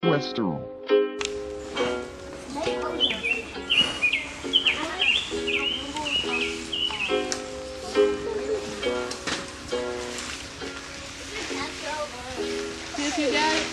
Western. Yes, you got it.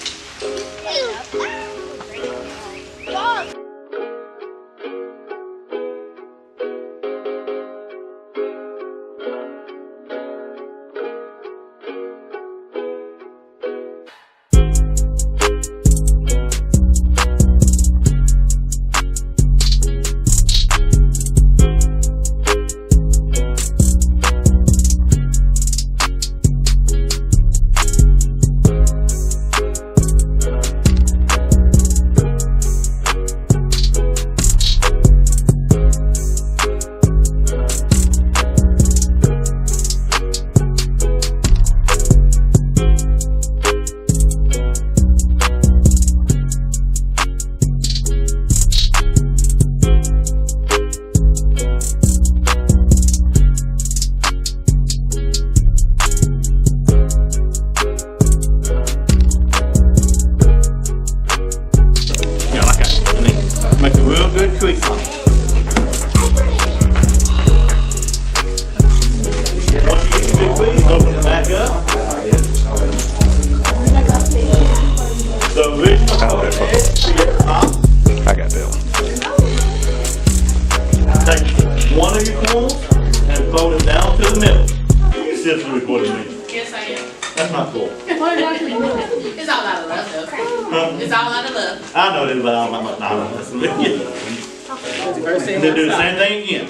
Make a real good creek on it. Once you get the big creek, open it back up. The original edge to your top. I got that one. Take one of your corners and fold it down to the middle. You seriously recording me. Yes, I am. That's not cool. It's all out of love, though. It's all out of love. I know this, but I'm not. They do the same thing again.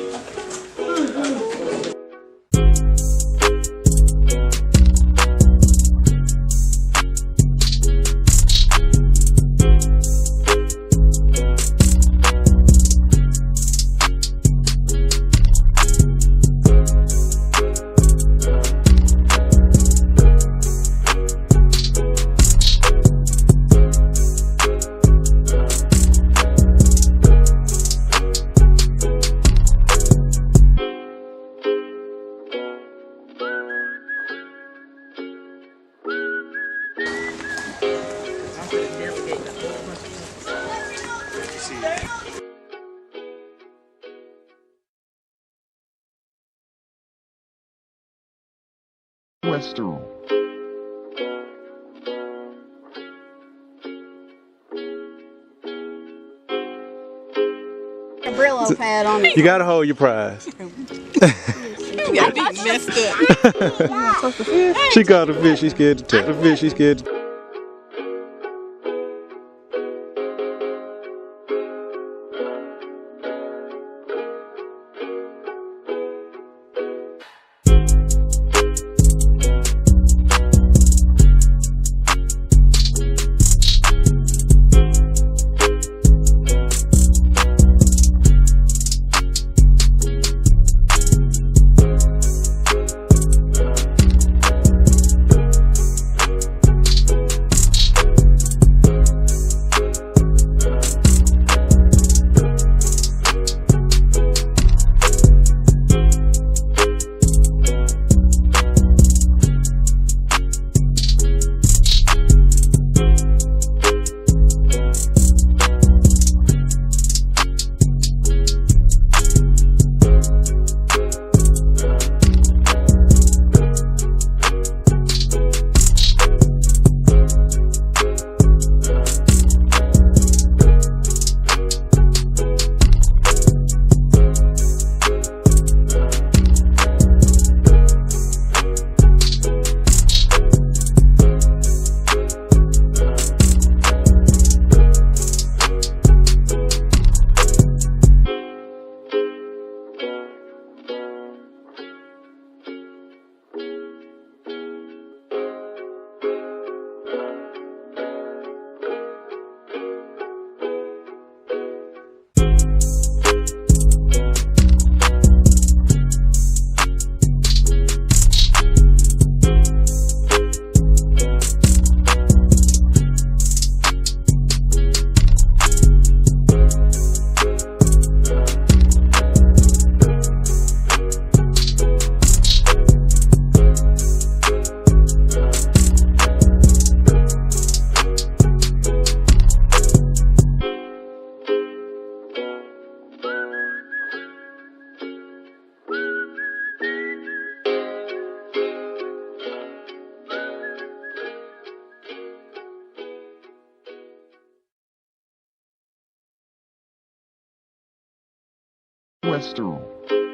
Western. A Brillo pad on it. You gotta hold your prize. You gotta be messed up. She caught a fish, she's scared to touch. The fish, she's scared to Pack467-2019.